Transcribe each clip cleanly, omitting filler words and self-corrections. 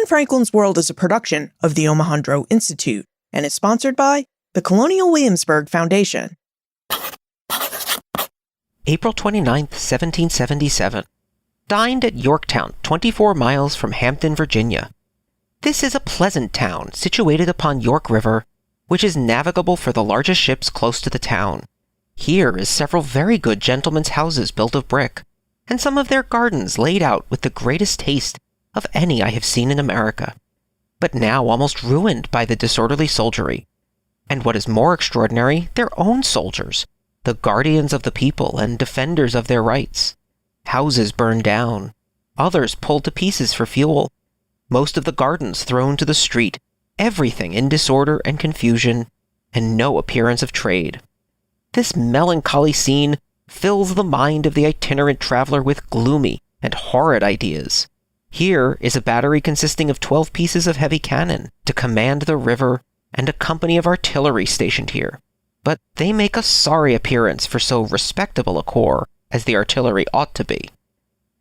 Ben Franklin's World is a production of the Omohundro Institute and is sponsored by the Colonial Williamsburg Foundation. April 29, 1777. Dined at Yorktown, 24 miles from Hampton, Virginia. This is a pleasant town situated upon York River, which is navigable for the largest ships close to the town. Here is several very good gentlemen's houses built of brick, and some of their gardens laid out with the greatest taste of any I have seen in America, but now almost ruined by the disorderly soldiery. And what is more extraordinary, their own soldiers, the guardians of the people and defenders of their rights. Houses burned down, others pulled to pieces for fuel, most of the gardens thrown to the street, everything in disorder and confusion, and no appearance of trade. This melancholy scene fills the mind of the itinerant traveler with gloomy and horrid ideas. Here is a battery consisting of 12 pieces of heavy cannon to command the river, and a company of artillery stationed here. But they make a sorry appearance for so respectable a corps as the artillery ought to be.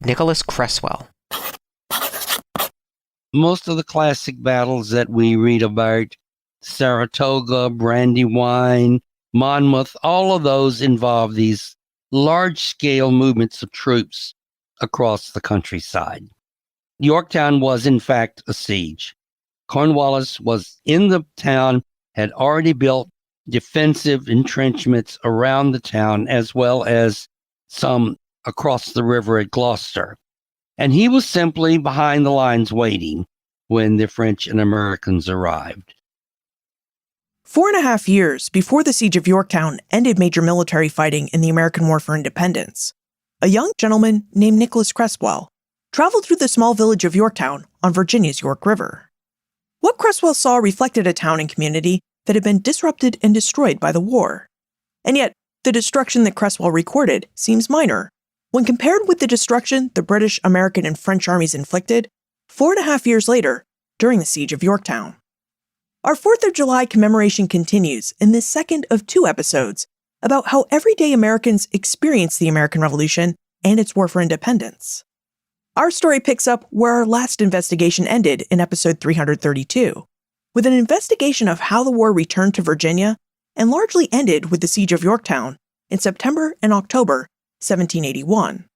Nicholas Creswell. Most of the classic battles that we read about, Saratoga, Brandywine, Monmouth, all of those involve these large-scale movements of troops across the countryside. Yorktown was, in fact, a siege. Cornwallis was in the town, had already built defensive entrenchments around the town, as well as some across the river at Gloucester. And he was simply behind the lines waiting when the French and Americans arrived. 4.5 years before the Siege of Yorktown ended major military fighting in the American War for Independence, a young gentleman named Nicholas Creswell traveled through the small village of Yorktown on Virginia's York River. What Creswell saw reflected a town and community that had been disrupted and destroyed by the war. And yet, the destruction that Creswell recorded seems minor when compared with the destruction the British, American, and French armies inflicted 4.5 years later during the Siege of Yorktown. Our 4th of July commemoration continues in this second of 2 episodes about how everyday Americans experienced the American Revolution and its war for independence. Our story picks up where our last investigation ended in episode 332, with an investigation of how the war returned to Virginia and largely ended with the Siege of Yorktown in September and October 1781,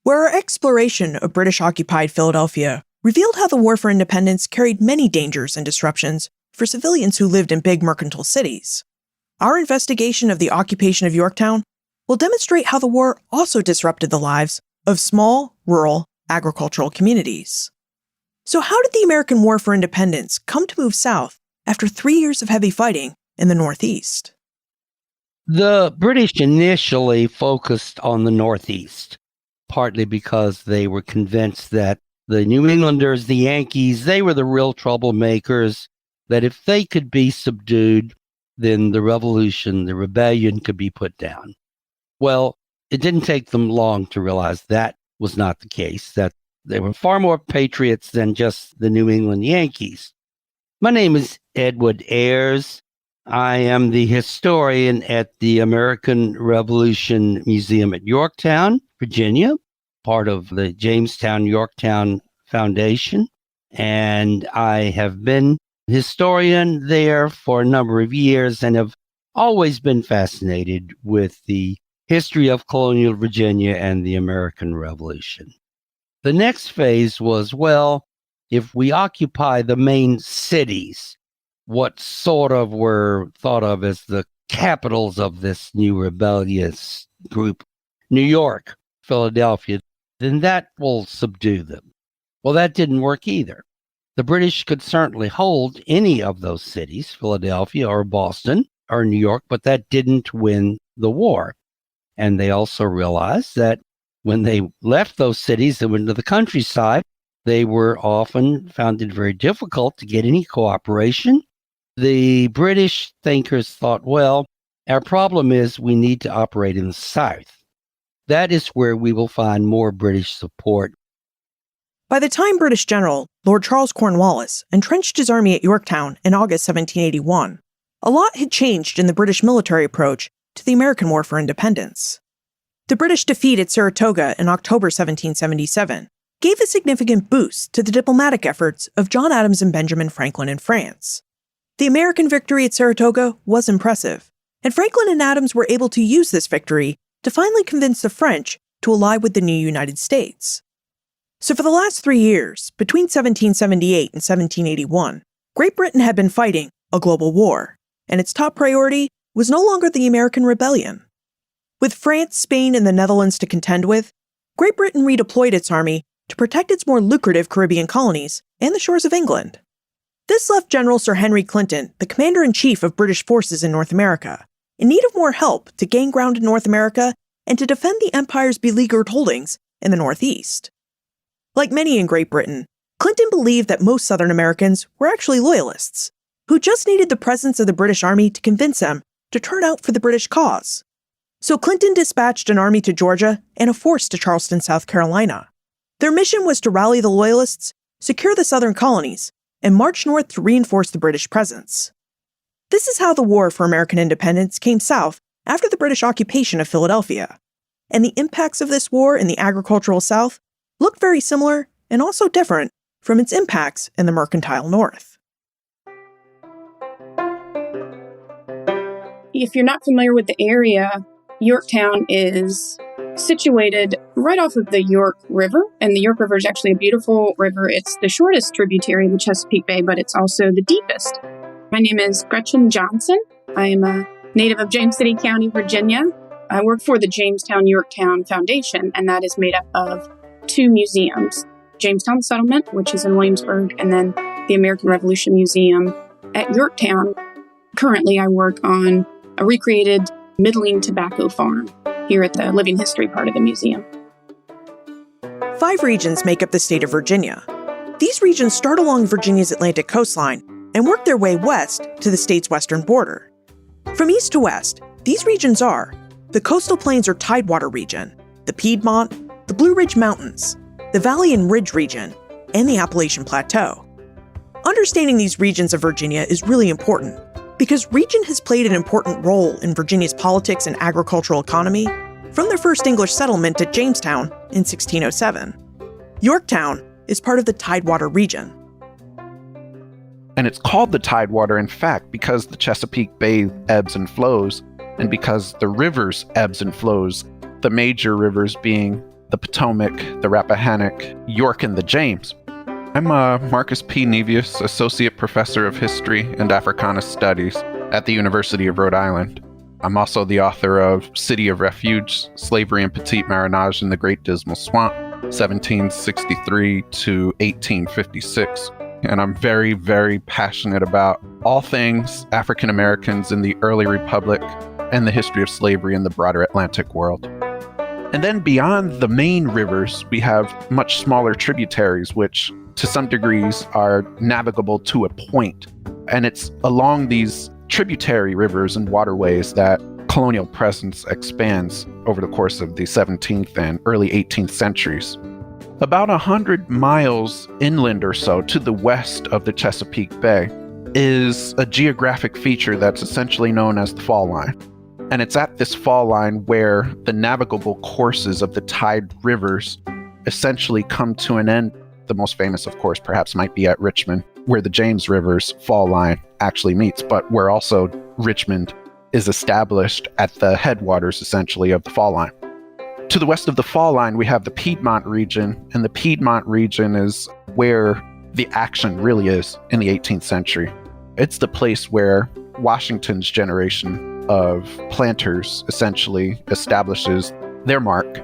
where our exploration of British-occupied Philadelphia revealed how the War for Independence carried many dangers and disruptions for civilians who lived in big mercantile cities. Our investigation of the occupation of Yorktown will demonstrate how the war also disrupted the lives of small, rural, agricultural communities. So how did the American War for Independence come to move south after 3 years of heavy fighting in the Northeast? The British initially focused on the Northeast, partly because they were convinced that the New Englanders, the Yankees, they were the real troublemakers, that if they could be subdued, then the revolution, the rebellion could be put down. Well, it didn't take them long to realize that was not the case, that there were far more patriots than just the New England Yankees. My name is Edward Ayers. I am the historian at the American Revolution Museum at Yorktown, Virginia, part of the Jamestown Yorktown Foundation. And I have been historian there for a number of years and have always been fascinated with the history of colonial Virginia and the American Revolution. The next phase was, well, if we occupy the main cities, what sort of were thought of as the capitals of this new rebellious group, New York, Philadelphia, then that will subdue them. Well, that didn't work either. The British could certainly hold any of those cities, Philadelphia or Boston or New York, but that didn't win the war. And they also realized that when they left those cities and went to the countryside, they were often found it very difficult to get any cooperation. The British thinkers thought, well, our problem is we need to operate in the South. That is where we will find more British support. By the time British General Lord Charles Cornwallis entrenched his army at Yorktown in August 1781, a lot had changed in the British military approach to the American War for Independence. The British defeat at Saratoga in October 1777 gave a significant boost to the diplomatic efforts of John Adams and Benjamin Franklin in France. The American victory at Saratoga was impressive, and Franklin and Adams were able to use this victory to finally convince the French to ally with the new United States. So for the last 3 years, between 1778 and 1781, Great Britain had been fighting a global war, and its top priority was no longer the American Rebellion. With France, Spain, and the Netherlands to contend with, Great Britain redeployed its army to protect its more lucrative Caribbean colonies and the shores of England. This left General Sir Henry Clinton, the commander-in-chief of British forces in North America, in need of more help to gain ground in North America and to defend the Empire's beleaguered holdings in the Northeast. Like many in Great Britain, Clinton believed that most Southern Americans were actually loyalists, who just needed the presence of the British Army to convince them to turn out for the British cause. So Clinton dispatched an army to Georgia and a force to Charleston, South Carolina. Their mission was to rally the Loyalists, secure the Southern colonies, and march north to reinforce the British presence. This is how the War for American Independence came south after the British occupation of Philadelphia. And the impacts of this war in the agricultural South look very similar and also different from its impacts in the mercantile North. If you're not familiar with the area, Yorktown is situated right off of the York River, and the York River is actually a beautiful river. It's the shortest tributary of the Chesapeake Bay, but it's also the deepest. My name is Gretchen Johnson. I am a native of James City County, Virginia. I work for the Jamestown Yorktown Foundation, and that is made up of 2 museums. Jamestown Settlement, which is in Williamsburg, and then the American Revolution Museum at Yorktown. Currently, I work on a recreated middling tobacco farm here at the living history part of the museum. 5 regions make up the state of Virginia. These regions start along Virginia's Atlantic coastline and work their way west to the state's western border. From east to west, these regions are the Coastal Plains or Tidewater region, the Piedmont, the Blue Ridge Mountains, the Valley and Ridge region, and the Appalachian Plateau. Understanding these regions of Virginia is really important because region has played an important role in Virginia's politics and agricultural economy from their first English settlement at Jamestown in 1607. Yorktown is part of the Tidewater region. And it's called the Tidewater, in fact, because the Chesapeake Bay ebbs and flows, and because the rivers ebbs and flows, the major rivers being the Potomac, the Rappahannock, York, and the James. I'm Marcus P. Nevius, Associate Professor of History and Africana Studies at the University of Rhode Island. I'm also the author of City of Refuge, Slavery and Petite Maroonage in the Great Dismal Swamp, 1763 to 1856. And I'm very, very passionate about all things African Americans in the early Republic and the history of slavery in the broader Atlantic world. And then beyond the main rivers, we have much smaller tributaries, which to some degrees are navigable to a point. And it's along these tributary rivers and waterways that colonial presence expands over the course of the 17th and early 18th centuries. About 100 miles inland or so to the west of the Chesapeake Bay is a geographic feature that's essentially known as the fall line. And it's at this fall line where the navigable courses of the tide rivers essentially come to an end. The most famous, of course, perhaps might be at Richmond, where the James River's fall line actually meets, but where also Richmond is established at the headwaters, essentially, of the fall line. To the west of the fall line, we have the Piedmont region, and the Piedmont region is where the action really is in the 18th century. It's the place where Washington's generation of planters essentially establishes their mark.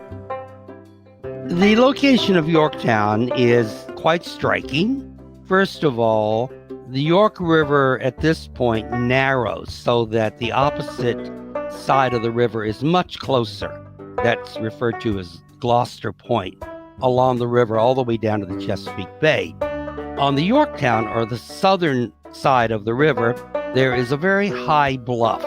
The location of Yorktown is quite striking. First of all, the York River at this point narrows so that the opposite side of the river is much closer. That's referred to as Gloucester Point, along the river all the way down to the Chesapeake Bay. On the Yorktown, or the southern side of the river, there is a very high bluff.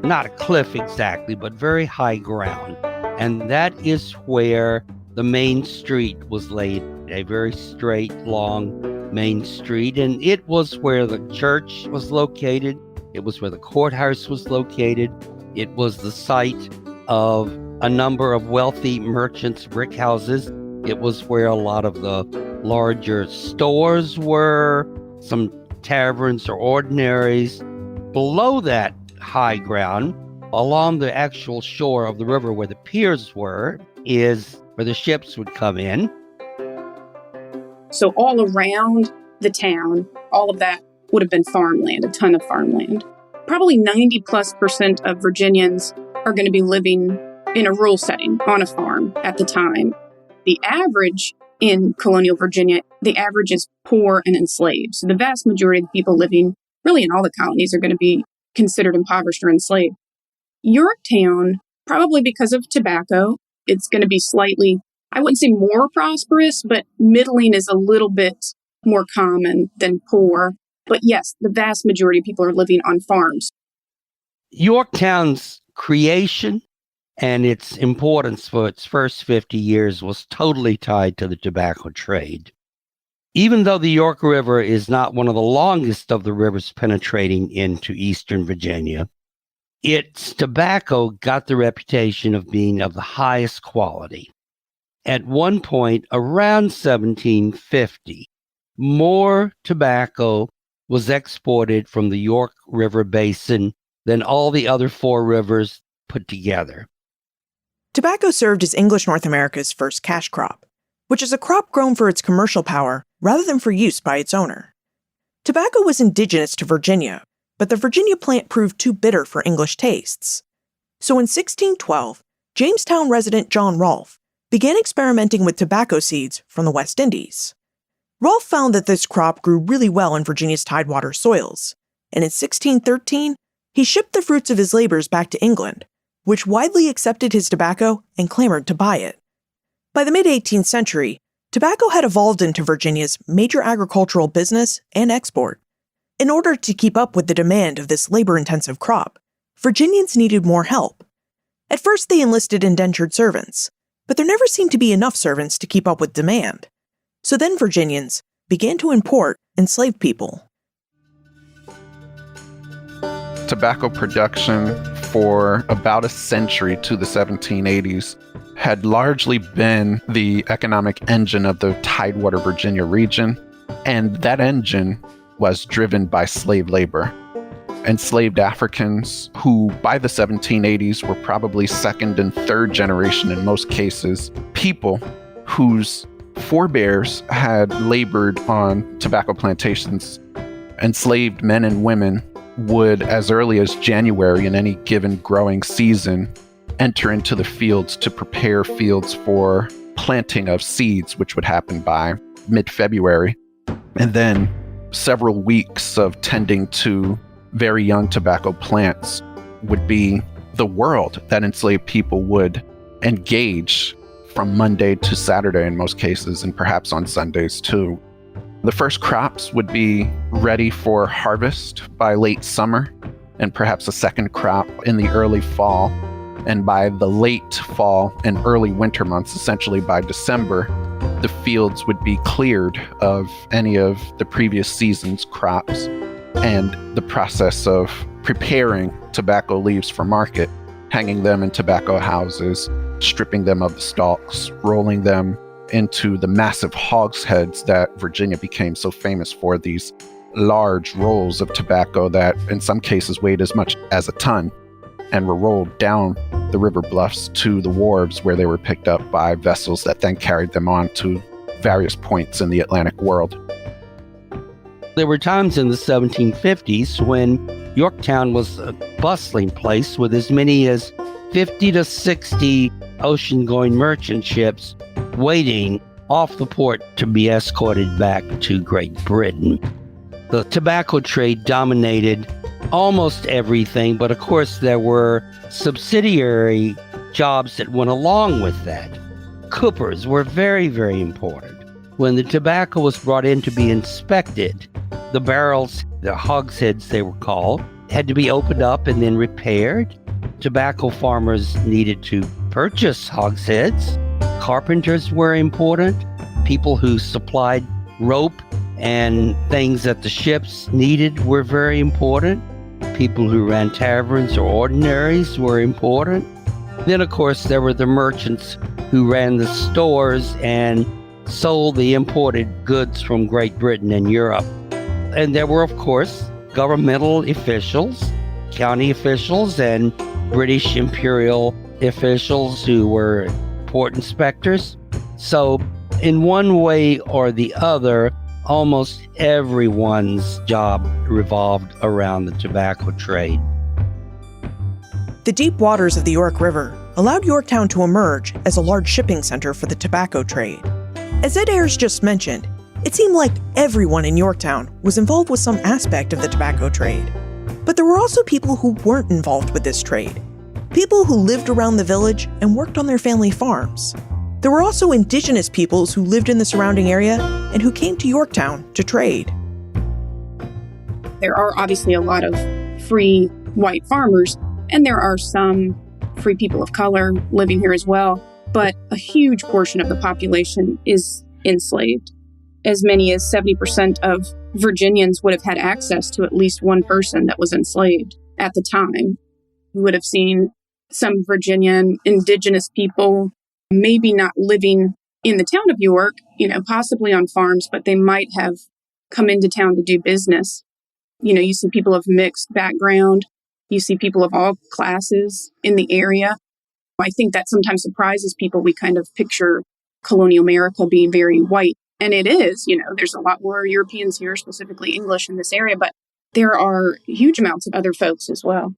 Not a cliff exactly, but very high ground. And that is where the main street was laid, a very straight, long main street. And it was where the church was located. It was where the courthouse was located. It was the site of a number of wealthy merchants' brick houses. It was where a lot of the larger stores were, some taverns or ordinaries. Below that high ground, along the actual shore of the river where the piers were, is where the ships would come in. So all around the town, all of that would have been farmland, a ton of farmland. Probably 90+% of Virginians are going to be living in a rural setting on a farm at the time. The average in colonial Virginia, the average is poor and enslaved. So the vast majority of the people living really in all the colonies are going to be considered impoverished or enslaved. Yorktown, probably because of tobacco, it's going to be slightly, I wouldn't say more prosperous, but middling is a little bit more common than poor. But yes, the vast majority of people are living on farms. Yorktown's creation and its importance for its first 50 years was totally tied to the tobacco trade. Even though the York River is not one of the longest of the rivers penetrating into eastern Virginia, its tobacco got the reputation of being of the highest quality. At one point, around 1750, more tobacco was exported from the York River basin than all the other four rivers put together. Tobacco served as English North America's first cash crop, which is a crop grown for its commercial power rather than for use by its owner. Tobacco was indigenous to Virginia, but the Virginia plant proved too bitter for English tastes. So in 1612, Jamestown resident John Rolfe began experimenting with tobacco seeds from the West Indies. Rolfe found that this crop grew really well in Virginia's tidewater soils, and in 1613, he shipped the fruits of his labors back to England, which widely accepted his tobacco and clamored to buy it. By the mid-18th century, tobacco had evolved into Virginia's major agricultural business and export. In order to keep up with the demand of this labor-intensive crop, Virginians needed more help. At first, they enlisted indentured servants, but there never seemed to be enough servants to keep up with demand. So then Virginians began to import enslaved people. Tobacco production for about a century to the 1780s had largely been the economic engine of the Tidewater, Virginia region, and that engine was driven by slave labor. Enslaved Africans, who by the 1780s were probably second and third generation in most cases, people whose forebears had labored on tobacco plantations. Enslaved men and women would, as early as January in any given growing season, enter into the fields to prepare fields for planting of seeds, which would happen by mid-February. And then several weeks of tending to very young tobacco plants would be the world that enslaved people would engage from Monday to Saturday in most cases, and perhaps on Sundays too. The first crops would be ready for harvest by late summer, and perhaps a second crop in the early fall. And by the late fall and early winter months, essentially by December, the fields would be cleared of any of the previous season's crops, and the process of preparing tobacco leaves for market, hanging them in tobacco houses, stripping them of the stalks, rolling them into the massive hogsheads that Virginia became so famous for, these large rolls of tobacco that in some cases weighed as much as a ton, and were rolled down the river bluffs to the wharves where they were picked up by vessels that then carried them on to various points in the Atlantic world. There were times in the 1750s when Yorktown was a bustling place with as many as 50 to 60 ocean-going merchant ships waiting off the port to be escorted back to Great Britain. The tobacco trade dominated almost everything, but of course there were subsidiary jobs that went along with that. Coopers were very, very important. When the tobacco was brought in to be inspected, the barrels, the hogsheads they were called, had to be opened up and then repaired. Tobacco farmers needed to purchase hogsheads. Carpenters were important. People who supplied rope and things that the ships needed were very important. People who ran taverns or ordinaries were important. Then, of course, there were the merchants who ran the stores and sold the imported goods from Great Britain and Europe. And there were, of course, governmental officials, county officials, and British imperial officials who were port inspectors. So, in one way or the other, almost everyone's job revolved around the tobacco trade. The deep waters of the York River allowed Yorktown to emerge as a large shipping center for the tobacco trade. As Ed Ayers just mentioned, it seemed like everyone in Yorktown was involved with some aspect of the tobacco trade. But there were also people who weren't involved with this trade. People who lived around the village and worked on their family farms. There were also indigenous peoples who lived in the surrounding area and who came to Yorktown to trade. There are obviously a lot of free white farmers, and there are some free people of color living here as well, but a huge portion of the population is enslaved. As many as 70% of Virginians would have had access to at least one person that was enslaved at the time. You would have seen some Virginian indigenous people maybe not living in the town of York, possibly on farms, but they might have come into town to do business. You see people of mixed background. You see people of all classes in the area. I think that sometimes surprises people. We kind of picture colonial America being very white. And it is, there's a lot more Europeans here, specifically English in this area, but there are huge amounts of other folks as well.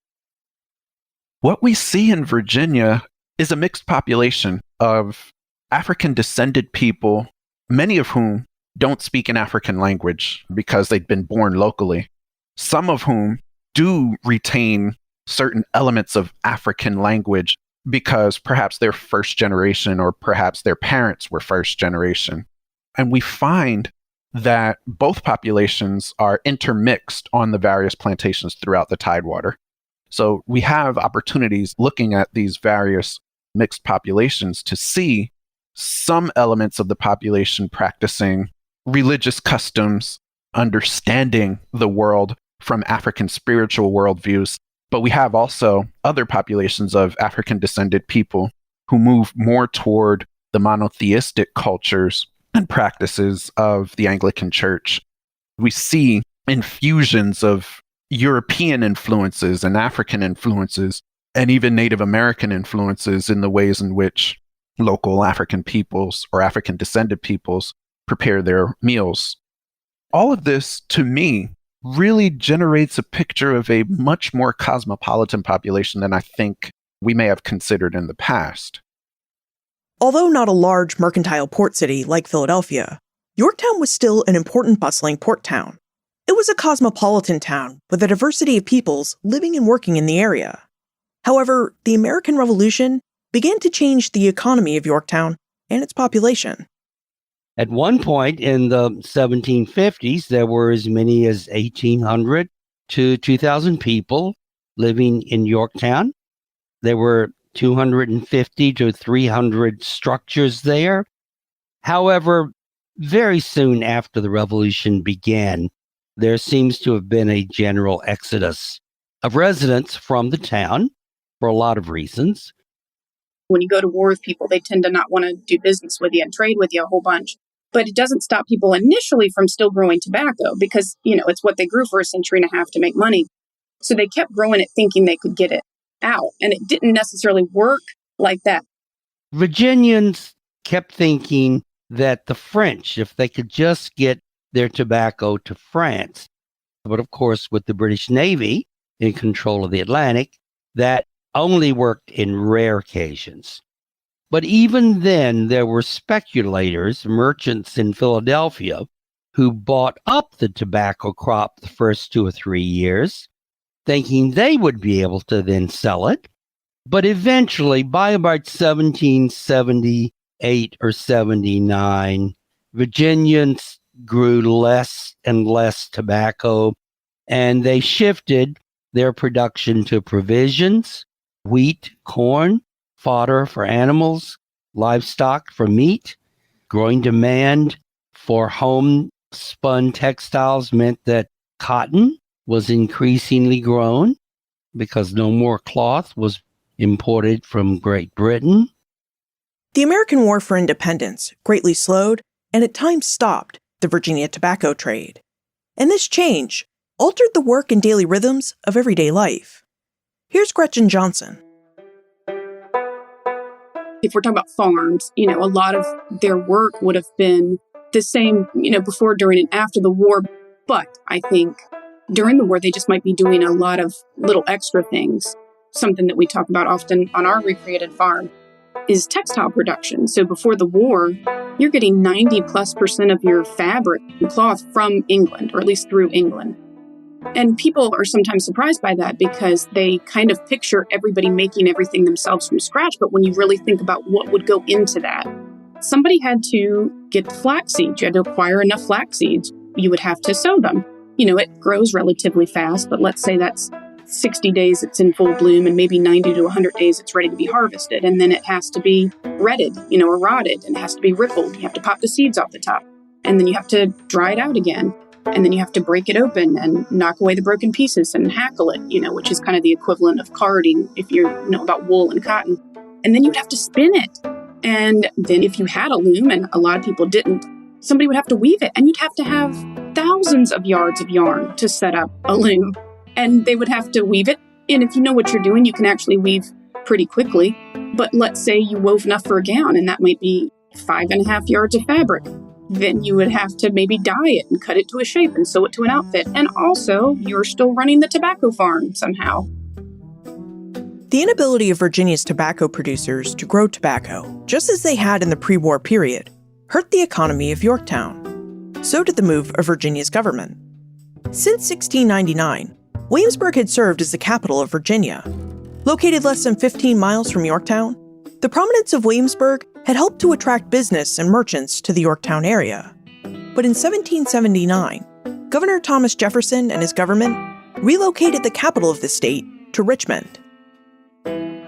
What we see in Virginia is a mixed population of African-descended people, many of whom don't speak an African language because they've been born locally. Some of whom do retain certain elements of African language because perhaps they're first generation or perhaps their parents were first generation. And we find that both populations are intermixed on the various plantations throughout the Tidewater. So we have opportunities looking at these various mixed populations to see some elements of the population practicing religious customs, understanding the world from African spiritual worldviews. But we have also other populations of African-descended people who move more toward the monotheistic cultures and practices of the Anglican Church. We see infusions of European influences and African influences and even Native American influences in the ways in which local African peoples or African-descended peoples prepare their meals. All of this, to me, really generates a picture of a much more cosmopolitan population than I think we may have considered in the past. Although not a large mercantile port city like Philadelphia, Yorktown was still an important bustling port town. It was a cosmopolitan town with a diversity of peoples living and working in the area. However, the American Revolution began to change the economy of Yorktown and its population. At one point in the 1750s, there were as many as 1,800 to 2,000 people living in Yorktown. There were 250 to 300 structures there. However, very soon after the revolution began, there seems to have been a general exodus of residents from the town for a lot of reasons. When you go to war with people, they tend to not want to do business with you and trade with you a whole bunch. But it doesn't stop people initially from still growing tobacco because, it's what they grew for a century and a half to make money. So they kept growing it thinking they could get it out. And it didn't necessarily work like that. Virginians kept thinking that the French, if they could just get their tobacco to France, but of course with the British Navy in control of the Atlantic, that only worked in rare occasions. But even then, there were speculators, merchants in Philadelphia, who bought up the tobacco crop the first 2 or 3 years, thinking they would be able to then sell it. But eventually, by about 1778 or 79, Virginians grew less and less tobacco, and they shifted their production to provisions, wheat, corn, fodder for animals, livestock for meat. Growing demand for homespun textiles meant that cotton was increasingly grown because no more cloth was imported from Great Britain. The American War for Independence greatly slowed and at times stopped the Virginia tobacco trade. And this change altered the work and daily rhythms of everyday life. Here's Gretchen Johnson. If we're talking about farms, a lot of their work would have been the same, before, during, and after the war. But I think during the war, they just might be doing a lot of little extra things. Something that we talk about often on our recreated farm is textile production. So before the war, you're getting 90+% of your fabric and cloth from England, or at least through England. And people are sometimes surprised by that because they kind of picture everybody making everything themselves from scratch. But when you really think about what would go into that, somebody had to get flax seeds. You had to acquire enough flax seeds. You would have to sow them. It grows relatively fast, but let's say that's 60 days it's in full bloom, and maybe 90 to 100 days it's ready to be harvested. And then it has to be retted, or rotted, and it has to be rippled. You have to pop the seeds off the top, and then you have to dry it out again. And then you have to break it open and knock away the broken pieces and hackle it, which is kind of the equivalent of carding if you know about wool and cotton. And then you'd have to spin it. And then if you had a loom, and a lot of people didn't, somebody would have to weave it. And you'd have to have thousands of yards of yarn to set up a loom. And they would have to weave it. And if you know what you're doing, you can actually weave pretty quickly. But let's say you wove enough for a gown, and that might be 5.5 yards of fabric. Then you would have to maybe dye it and cut it to a shape and sew it to an outfit. And also, you're still running the tobacco farm somehow. The inability of Virginia's tobacco producers to grow tobacco, just as they had in the pre-war period, hurt the economy of Yorktown. So did the move of Virginia's government. Since 1699, Williamsburg had served as the capital of Virginia. Located less than 15 miles from Yorktown, the prominence of Williamsburg had helped to attract business and merchants to the Yorktown area. But in 1779, Governor Thomas Jefferson and his government relocated the capital of the state to Richmond.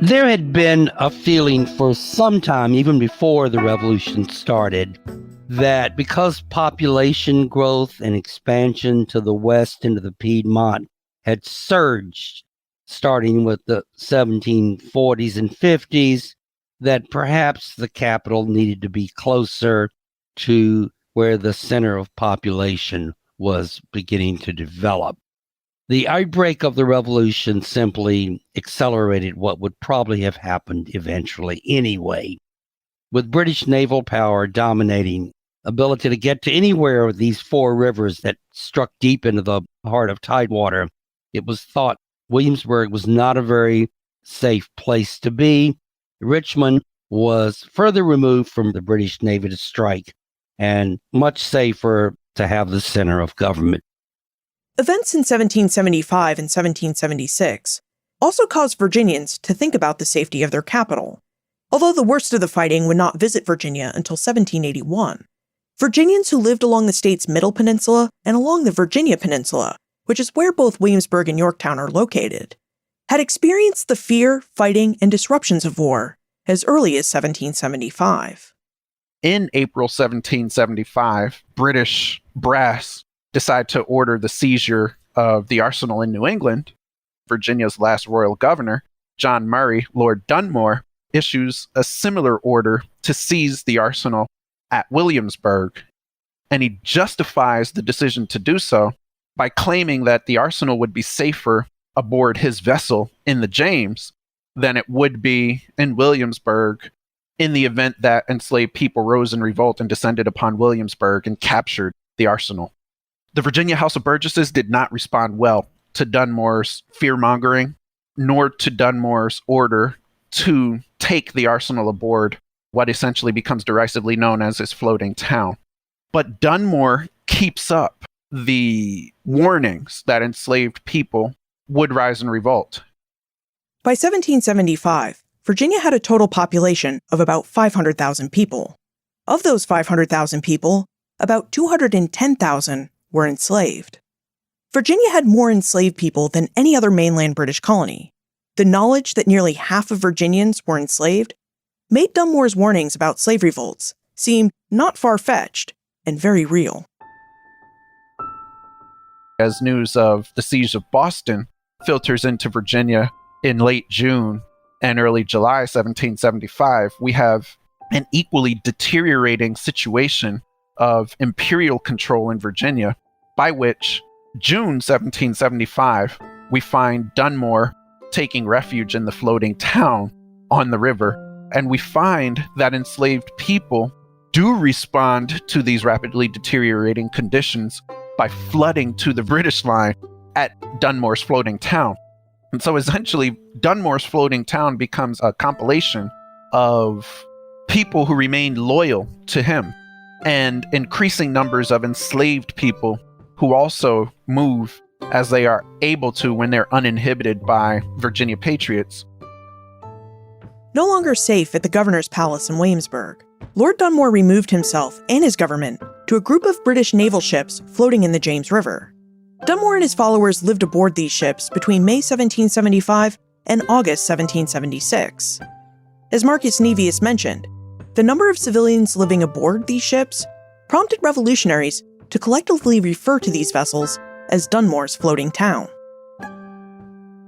There had been a feeling for some time, even before the revolution started, that because population growth and expansion to the west into the Piedmont had surged, starting with the 1740s and 50s, that perhaps the capital needed to be closer to where the center of population was beginning to develop. The outbreak of the revolution simply accelerated what would probably have happened eventually anyway. With British naval power dominating, ability to get to anywhere with these four rivers that struck deep into the heart of Tidewater, it was thought Williamsburg was not a very safe place to be. Richmond was further removed from the British Navy to strike and much safer to have the center of government. Events in 1775 and 1776 also caused Virginians to think about the safety of their capital. Although the worst of the fighting would not visit Virginia until 1781, Virginians who lived along the state's Middle Peninsula and along the Virginia Peninsula, which is where both Williamsburg and Yorktown are located, had experienced the fear, fighting, and disruptions of war as early as 1775. In April 1775, British brass decide to order the seizure of the arsenal in New England. Virginia's last royal governor, John Murray, Lord Dunmore, issues a similar order to seize the arsenal at Williamsburg. And he justifies the decision to do so by claiming that the arsenal would be safer aboard his vessel in the James than it would be in Williamsburg in the event that enslaved people rose in revolt and descended upon Williamsburg and captured the arsenal. The Virginia House of Burgesses did not respond well to Dunmore's fear-mongering, nor to Dunmore's order to take the arsenal aboard what essentially becomes derisively known as his floating town. But Dunmore keeps up the warnings that enslaved people would rise in revolt. By 1775, Virginia had a total population of about 500,000 people. Of those 500,000 people, about 210,000 were enslaved. Virginia had more enslaved people than any other mainland British colony. The knowledge that nearly half of Virginians were enslaved made Dunmore's warnings about slave revolts seem not far-fetched and very real. As news of the siege of Boston filters into Virginia in late June, and early July 1775, we have an equally deteriorating situation of imperial control in Virginia, by which June 1775, we find Dunmore taking refuge in the floating town on the river, and we find that enslaved people do respond to these rapidly deteriorating conditions by flooding to the British line at Dunmore's floating town. And so essentially, Dunmore's floating town becomes a compilation of people who remained loyal to him and increasing numbers of enslaved people who also move as they are able to when they're uninhibited by Virginia patriots. No longer safe at the governor's palace in Williamsburg, Lord Dunmore removed himself and his government to a group of British naval ships floating in the James River. Dunmore and his followers lived aboard these ships between May 1775 and August 1776. As Marcus Nevius mentioned, the number of civilians living aboard these ships prompted revolutionaries to collectively refer to these vessels as Dunmore's floating town.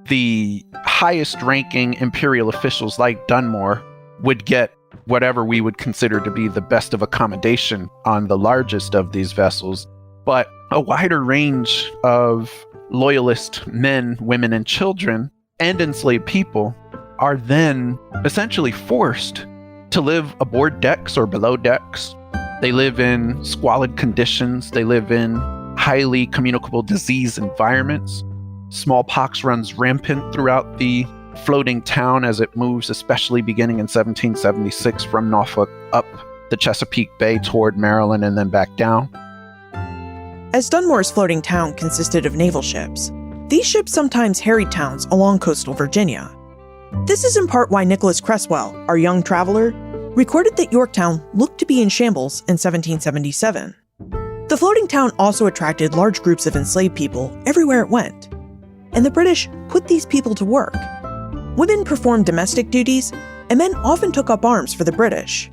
The highest-ranking imperial officials like Dunmore would get whatever we would consider to be the best of accommodation on the largest of these vessels, but a wider range of loyalist men, women, and children, and enslaved people are then essentially forced to live aboard decks or below decks. They live in squalid conditions. They live in highly communicable disease environments. Smallpox runs rampant throughout the floating town as it moves, especially beginning in 1776 from Norfolk up the Chesapeake Bay toward Maryland and then back down. As Dunmore's floating town consisted of naval ships, these ships sometimes harried towns along coastal Virginia. This is in part why Nicholas Creswell, our young traveler, recorded that Yorktown looked to be in shambles in 1777. The floating town also attracted large groups of enslaved people everywhere it went, and the British put these people to work. Women performed domestic duties, and men often took up arms for the British.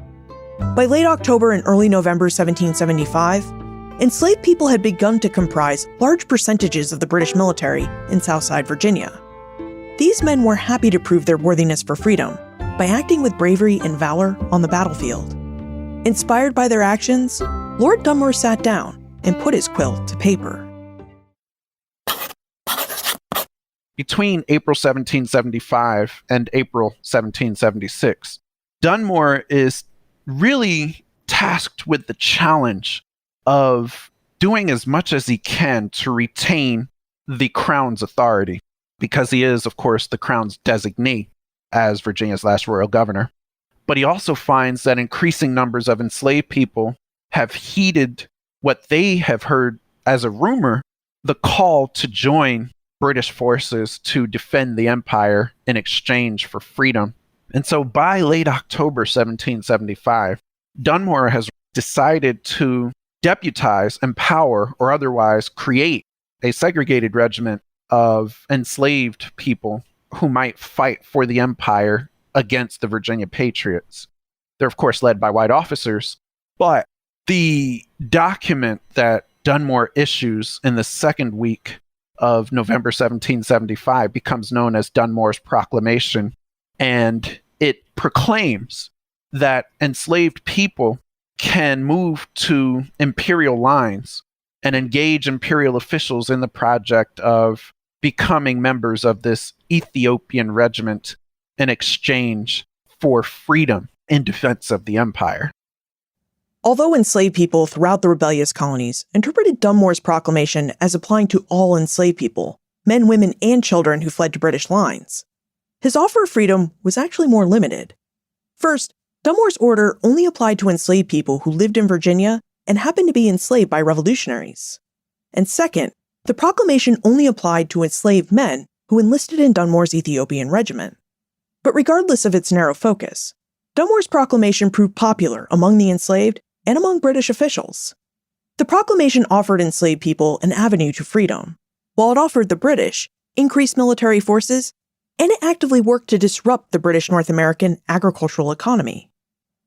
By late October and early November 1775, enslaved people had begun to comprise large percentages of the British military in Southside Virginia. These men were happy to prove their worthiness for freedom by acting with bravery and valor on the battlefield. Inspired by their actions, Lord Dunmore sat down and put his quill to paper. Between April 1775 and April 1776, Dunmore is really tasked with the challenge of doing as much as he can to retain the Crown's authority, because he is, of course, the Crown's designee as Virginia's last royal governor. But he also finds that increasing numbers of enslaved people have heeded what they have heard as a rumor, the call to join British forces to defend the empire in exchange for freedom. And so by late October 1775, Dunmore has decided to deputize, empower, or otherwise create a segregated regiment of enslaved people who might fight for the empire against the Virginia Patriots. They're, of course, led by white officers, but the document that Dunmore issues in the second week of November 1775 becomes known as Dunmore's Proclamation, and it proclaims that enslaved people can move to imperial lines and engage imperial officials in the project of becoming members of this Ethiopian regiment in exchange for freedom in defense of the empire. Although enslaved people throughout the rebellious colonies interpreted Dunmore's proclamation as applying to all enslaved people, men, women, and children who fled to British lines, his offer of freedom was actually more limited. First, Dunmore's order only applied to enslaved people who lived in Virginia and happened to be enslaved by revolutionaries. And second, the proclamation only applied to enslaved men who enlisted in Dunmore's Ethiopian regiment. But regardless of its narrow focus, Dunmore's proclamation proved popular among the enslaved and among British officials. The proclamation offered enslaved people an avenue to freedom, while it offered the British increased military forces, and it actively worked to disrupt the British North American agricultural economy.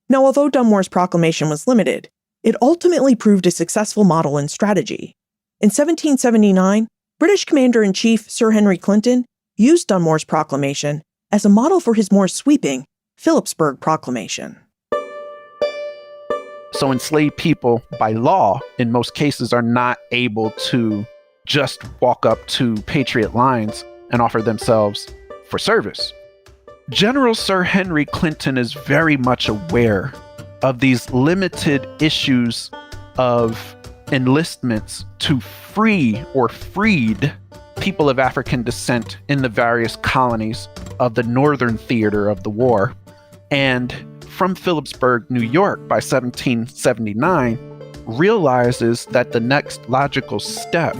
Now, although Dunmore's proclamation was limited, it ultimately proved a successful model and strategy. In 1779, British Commander-in-Chief Sir Henry Clinton used Dunmore's proclamation as a model for his more sweeping Philbrick Proclamation. So enslaved people, by law, in most cases, are not able to just walk up to Patriot lines and offer themselves for service. General Sir Henry Clinton is very much aware of these limited issues of enlistments to free or freed people of African descent in the various colonies of the northern theater of the war. And from Philipsburg, New York, by 1779, realizes that the next logical step,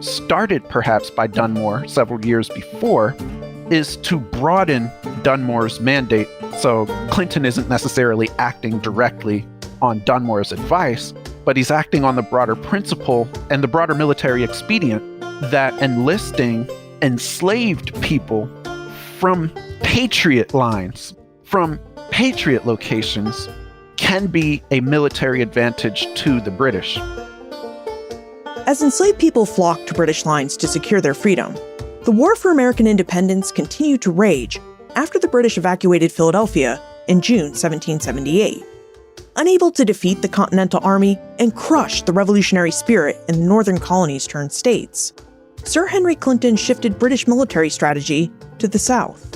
started perhaps by Dunmore several years before, is to broaden Dunmore's mandate. So Clinton isn't necessarily acting directly on Dunmore's advice, but he's acting on the broader principle and the broader military expedient that enlisting enslaved people from Patriot lines, from Patriot locations, can be a military advantage to the British. As enslaved people flocked to British lines to secure their freedom, the War for American Independence continued to rage after the British evacuated Philadelphia in June 1778. Unable to defeat the Continental Army and crush the revolutionary spirit in the northern colonies turned states, Sir Henry Clinton shifted British military strategy to the south.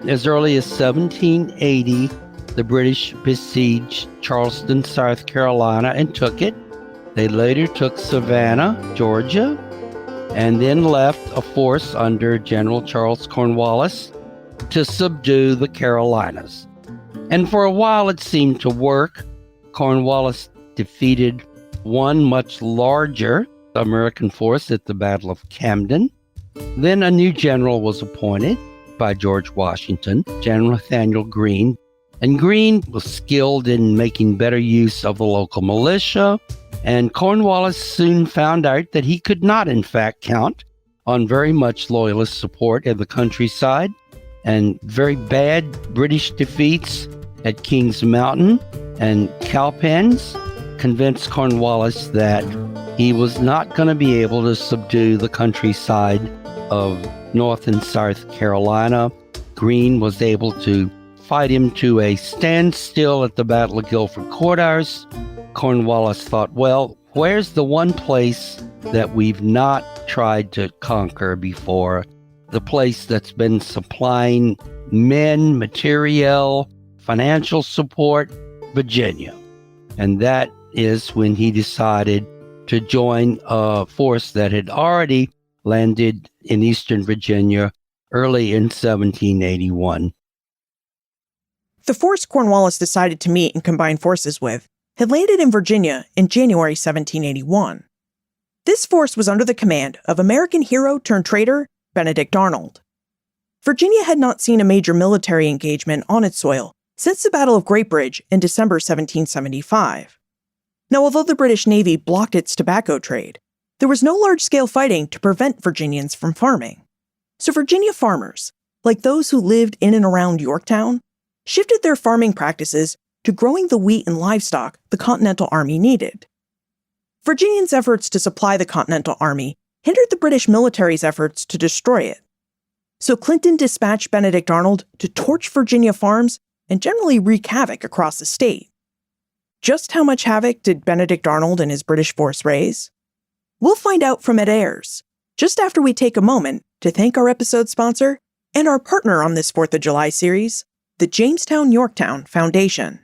As early as 1780, the British besieged Charleston, South Carolina, and took it. They later took Savannah, Georgia, and then left a force under General Charles Cornwallis to subdue the Carolinas. And for a while it seemed to work. Cornwallis defeated one much larger American force at the Battle of Camden. Then a new general was appointed by George Washington, General Nathaniel Greene. And Greene was skilled in making better use of the local militia. And Cornwallis soon found out that he could not, in fact, count on very much loyalist support in the countryside. And very bad British defeats at Kings Mountain and Cowpens convinced Cornwallis that he was not going to be able to subdue the countryside of North and South Carolina. Greene was able to fight him to a standstill at the Battle of Guilford Courthouse. Cornwallis thought, well, where's the one place that we've not tried to conquer before? The place that's been supplying men, material, financial support, Virginia. And that is when he decided to join a force that had already landed in Eastern Virginia early in 1781. The force Cornwallis decided to meet and combine forces with had landed in Virginia in January 1781. This force was under the command of American hero turned traitor Benedict Arnold. Virginia had not seen a major military engagement on its soil since the Battle of Great Bridge in December 1775. Now, although the British Navy blocked its tobacco trade, there was no large-scale fighting to prevent Virginians from farming. So Virginia farmers, like those who lived in and around Yorktown, shifted their farming practices to growing the wheat and livestock the Continental Army needed. Virginians' efforts to supply the Continental Army hindered the British military's efforts to destroy it. So Clinton dispatched Benedict Arnold to torch Virginia farms and generally wreak havoc across the state. Just how much havoc did Benedict Arnold and his British force raise? We'll find out from Ed Ayers, just after we take a moment to thank our episode sponsor and our partner on this 4th of July series, the Jamestown Yorktown Foundation.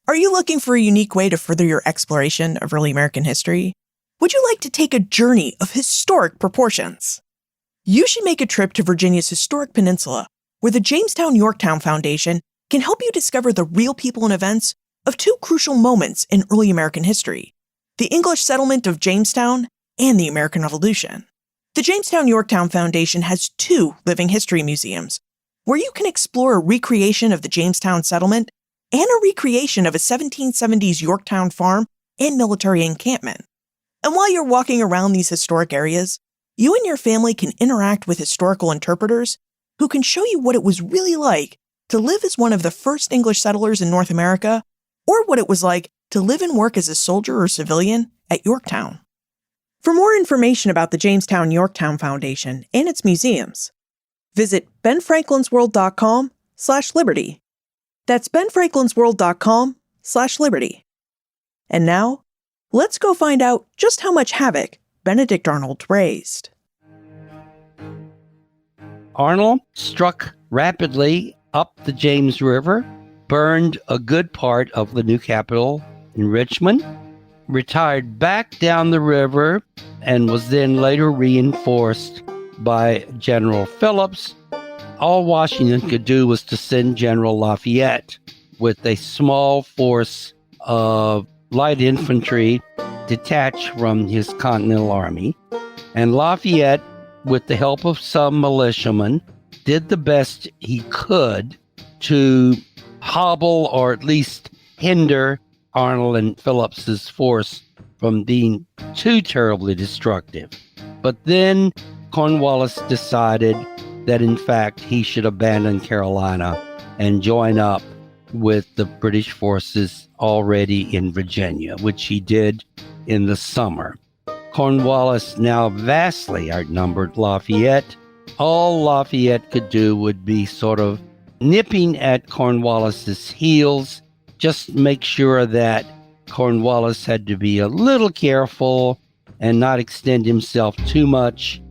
Are you looking for a unique way to further your exploration of early American history? Would you like to take a journey of historic proportions? You should make a trip to Virginia's historic peninsula, where the Jamestown Yorktown Foundation can help you discover the real people and events of two crucial moments in early American history: the English settlement of Jamestown and the American Revolution. The Jamestown Yorktown Foundation has 2 living history museums, where you can explore a recreation of the Jamestown settlement and a recreation of a 1770s Yorktown farm and military encampment. And while you're walking around these historic areas, you and your family can interact with historical interpreters who can show you what it was really like to live as one of the first English settlers in North America, or what it was like to live and work as a soldier or civilian at Yorktown. For more information about the Jamestown Yorktown Foundation and its museums, Visit benfranklinsworld.com/liberty. That's benfranklinsworld.com/liberty. And now, let's go find out just how much havoc Benedict Arnold raised. Arnold struck rapidly up the James River, burned a good part of the new capital in Richmond, retired back down the river, and was then later reinforced by General Phillips. All Washington could do was to send General Lafayette with a small force of light infantry detached from his Continental Army. And Lafayette, with the help of some militiamen, did the best he could to hobble or at least hinder Arnold and Phillips's force from being too terribly destructive. But then Cornwallis decided that in fact he should abandon Carolina and join up with the British forces already in Virginia, which he did in the summer. Cornwallis now vastly outnumbered Lafayette. All Lafayette could do would be sort of nipping at Cornwallis's heels, just make sure that Cornwallis had to be a little careful and not extend himself too much.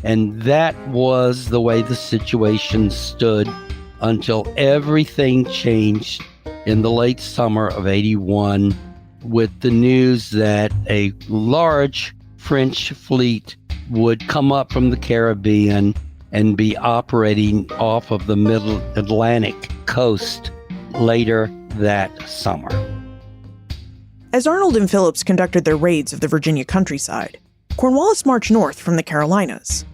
And that was the way the situation stood until everything changed in the late summer of 81 with the news that a large French fleet would come up from the Caribbean and be operating off of the middle Atlantic coast later that summer. As Arnold and Phillips conducted their raids of the Virginia countryside, Cornwallis marched north from the Carolinas.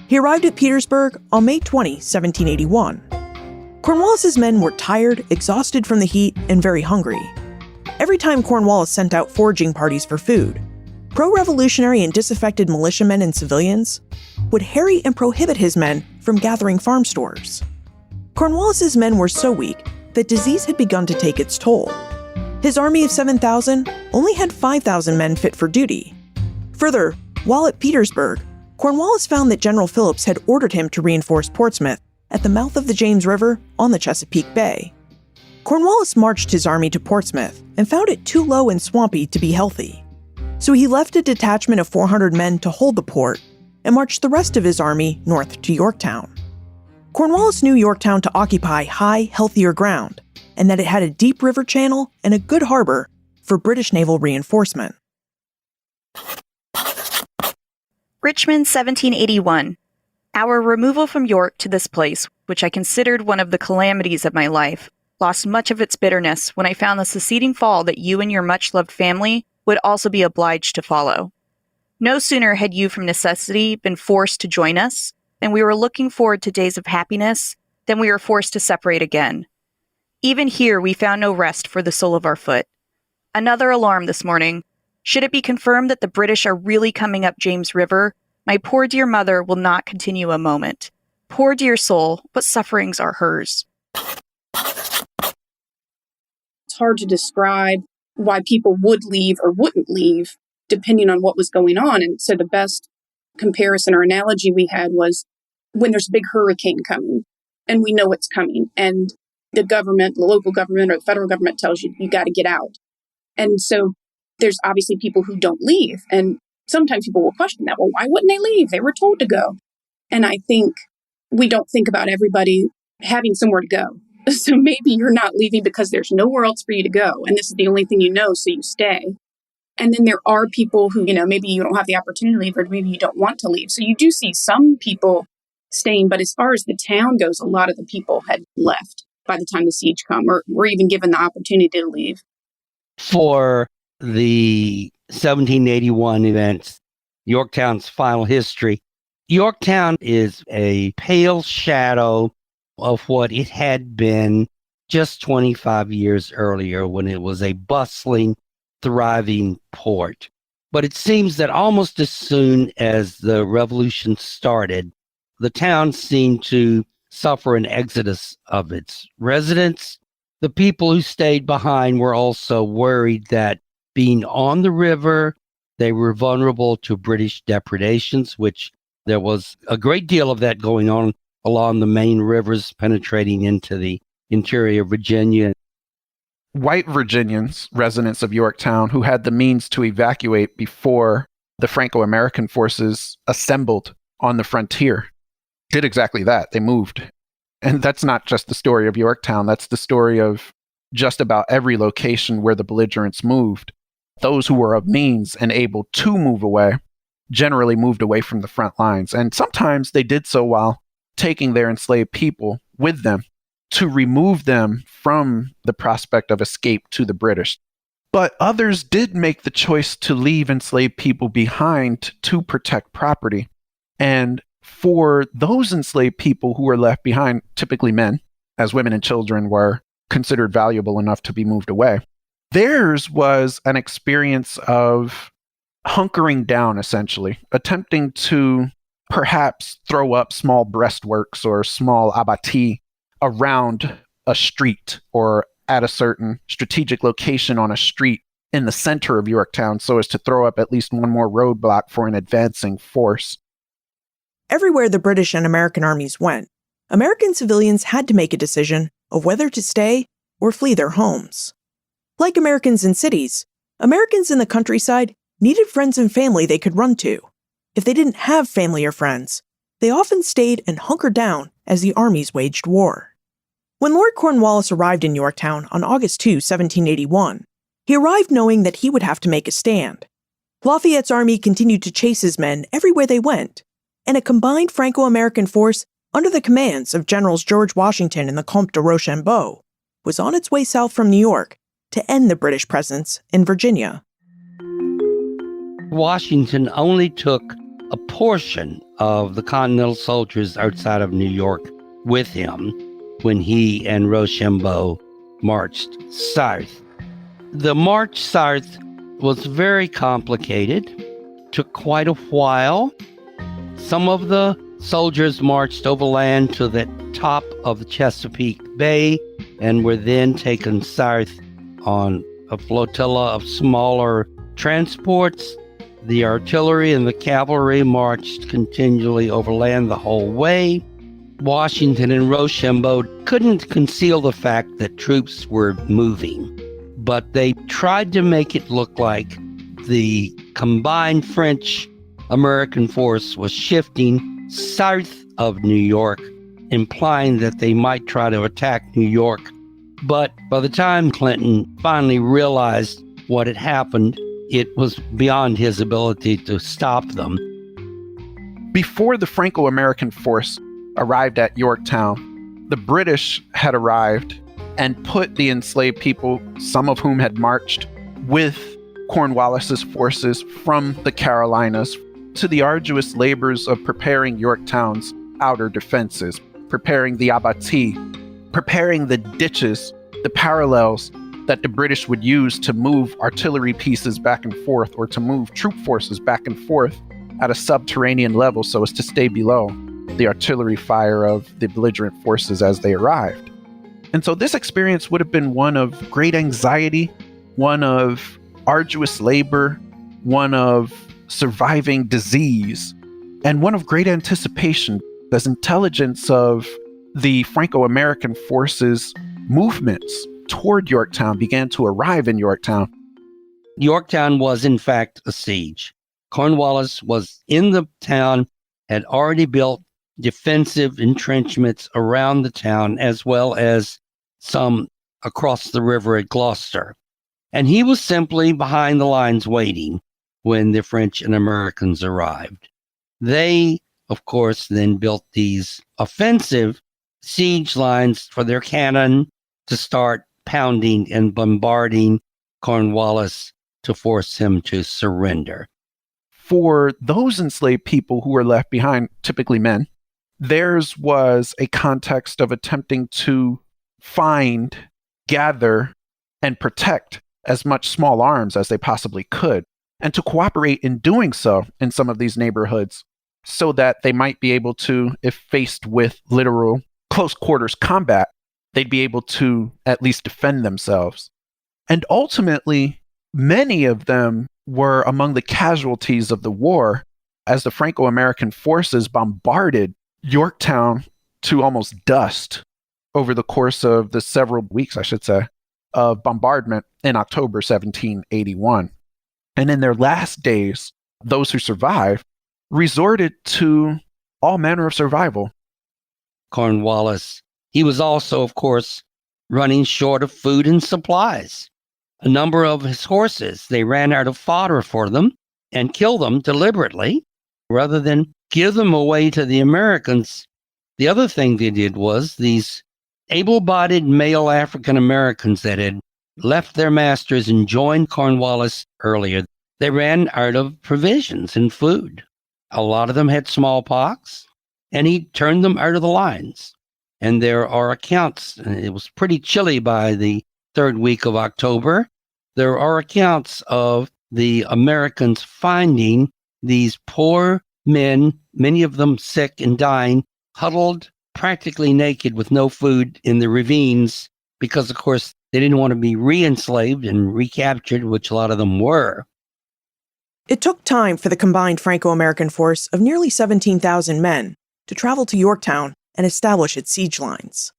He arrived at Petersburg on May 20, 1781. Cornwallis's men were tired, exhausted from the heat, and very hungry. Every time Cornwallis sent out foraging parties for food, pro-revolutionary and disaffected militiamen and civilians would harry and prohibit his men from gathering farm stores. Cornwallis's men were so weak that disease had begun to take its toll. His army of 7,000 only had 5,000 men fit for duty. Further, while at Petersburg, Cornwallis found that General Phillips had ordered him to reinforce Portsmouth at the mouth of the James River on the Chesapeake Bay. Cornwallis marched his army to Portsmouth and found it too low and swampy to be healthy. So he left a detachment of 400 men to hold the port and marched the rest of his army north to Yorktown. Cornwallis knew Yorktown to occupy high, healthier ground, and that it had a deep river channel and a good harbor for British naval reinforcement. Richmond, 1781. Our removal from York to this place, which I considered one of the calamities of my life, lost much of its bitterness when I found the succeeding fall that you and your much-loved family would also be obliged to follow. No sooner had you from necessity been forced to join us, and we were looking forward to days of happiness, than we were forced to separate again. Even here we found no rest for the sole of our foot. Another alarm this morning. Should it be confirmed that the British are really coming up James River, my poor dear mother will not continue a moment. Poor dear soul, what sufferings are hers. It's hard to describe why people would leave or wouldn't leave, depending on what was going on. And so the best comparison or analogy we had was when there's a big hurricane coming, and we know it's coming, and the government, the local government or the federal government tells you, you got to get out. And so there's obviously people who don't leave. And sometimes people will question that. Well, why wouldn't they leave? They were told to go. And I think we don't think about everybody having somewhere to go. So maybe you're not leaving because there's nowhere else for you to go. And this is the only thing you know, so you stay. And then there are people who, maybe you don't have the opportunity to leave or maybe you don't want to leave. So you do see some people staying. But as far as the town goes, a lot of the people had left by the time the siege come or were even given the opportunity to leave. For the 1781 events, Yorktown's final history, Yorktown is a pale shadow of what it had been just 25 years earlier when it was a bustling, thriving port. But it seems that almost as soon as the revolution started, the town seemed to suffer an exodus of its residents. The people who stayed behind were also worried that being on the river, they were vulnerable to British depredations, which there was a great deal of that going on along the main rivers penetrating into the interior of Virginia. White Virginians, residents of Yorktown, who had the means to evacuate before the Franco-American forces assembled on the frontier, did exactly that. They moved. And that's not just the story of Yorktown. That's the story of just about every location where the belligerents moved. Those who were of means and able to move away generally moved away from the front lines. And sometimes they did so while taking their enslaved people with them to remove them from the prospect of escape to the British. But others did make the choice to leave enslaved people behind to protect property. And for those enslaved people who were left behind, typically men, as women and children were considered valuable enough to be moved away, theirs was an experience of hunkering down, essentially, attempting to perhaps throw up small breastworks or small abattis around a street or at a certain strategic location on a street in the center of Yorktown so as to throw up at least one more roadblock for an advancing force. Everywhere the British and American armies went, American civilians had to make a decision of whether to stay or flee their homes. Like Americans in cities, Americans in the countryside needed friends and family they could run to. If they didn't have family or friends, they often stayed and hunkered down as the armies waged war. When Lord Cornwallis arrived in Yorktown on August 2, 1781, he arrived knowing that he would have to make a stand. Lafayette's army continued to chase his men everywhere they went, and a combined Franco-American force under the commands of Generals George Washington and the Comte de Rochambeau was on its way south from New York to end the British presence in Virginia. Washington only took a portion of the Continental soldiers outside of New York with him when he and Rochambeau marched south. The march south was very complicated, took quite a while. Some of the soldiers marched overland to the top of the Chesapeake Bay and were then taken south on a flotilla of smaller transports. The artillery and the cavalry marched continually overland the whole way. Washington and Rochambeau couldn't conceal the fact that troops were moving, but they tried to make it look like the combined French-American force was shifting south of New York, implying that they might try to attack New York. But by the time Clinton finally realized what had happened, it was beyond his ability to stop them. Before the Franco-American force arrived at Yorktown, the British had arrived and put the enslaved people, some of whom had marched with Cornwallis's forces from the Carolinas, to the arduous labors of preparing Yorktown's outer defenses, preparing the abattis, preparing the ditches, the parallels that the British would use to move artillery pieces back and forth or to move troop forces back and forth at a subterranean level so as to stay below the artillery fire of the belligerent forces as they arrived. And so this experience would have been one of great anxiety, one of arduous labor, one of surviving disease, and one of great anticipation as intelligence of the Franco-American forces' movements toward Yorktown began to arrive in Yorktown. Yorktown was, in fact, a siege. Cornwallis was in the town, had already built defensive entrenchments around the town, as well as some across the river at Gloucester. And he was simply behind the lines waiting when the French and Americans arrived. They, of course, then built these offensive siege lines for their cannon to start pounding and bombarding Cornwallis to force him to surrender. For those enslaved people who were left behind, typically men, theirs was a context of attempting to find, gather, and protect as much small arms as they possibly could, and to cooperate in doing so in some of these neighborhoods so that they might be able to, if faced with literal close quarters combat, they'd be able to at least defend themselves. And ultimately, many of them were among the casualties of the war as the Franco-American forces bombarded Yorktown to almost dust over the course of the several weeks, I should say, of bombardment in October 1781. And in their last days, those who survived resorted to all manner of survival. Cornwallis, he was also, of course, running short of food and supplies. A number of his horses, they ran out of fodder for them and killed them deliberately rather than give them away to the Americans. The other thing they did was these able-bodied male African Americans that had left their masters and joined Cornwallis earlier, they ran out of provisions and food. A lot of them had smallpox, and he turned them out of the lines. And there are accounts, it was pretty chilly by the third week of October. There are accounts of the Americans finding these poor men, many of them sick and dying, huddled practically naked with no food in the ravines because, of course, they didn't want to be re-enslaved and recaptured, which a lot of them were. It took time for the combined Franco-American force of nearly 17,000 men to travel to Yorktown and establish its siege lines.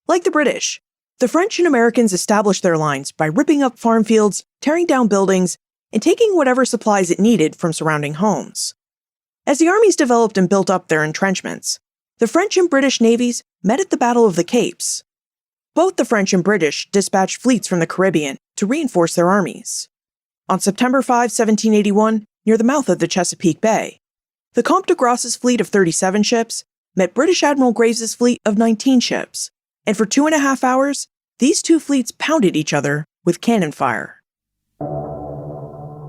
Like the British, the French and Americans established their lines by ripping up farm fields, tearing down buildings, and taking whatever supplies it needed from surrounding homes. As the armies developed and built up their entrenchments, the French and British navies met at the Battle of the Capes. Both the French and British dispatched fleets from the Caribbean to reinforce their armies. On September 5, 1781, near the mouth of the Chesapeake Bay, the Comte de Grasse's fleet of 37 ships met British Admiral Graves's fleet of 19 ships, and for 2.5 hours, these two fleets pounded each other with cannon fire.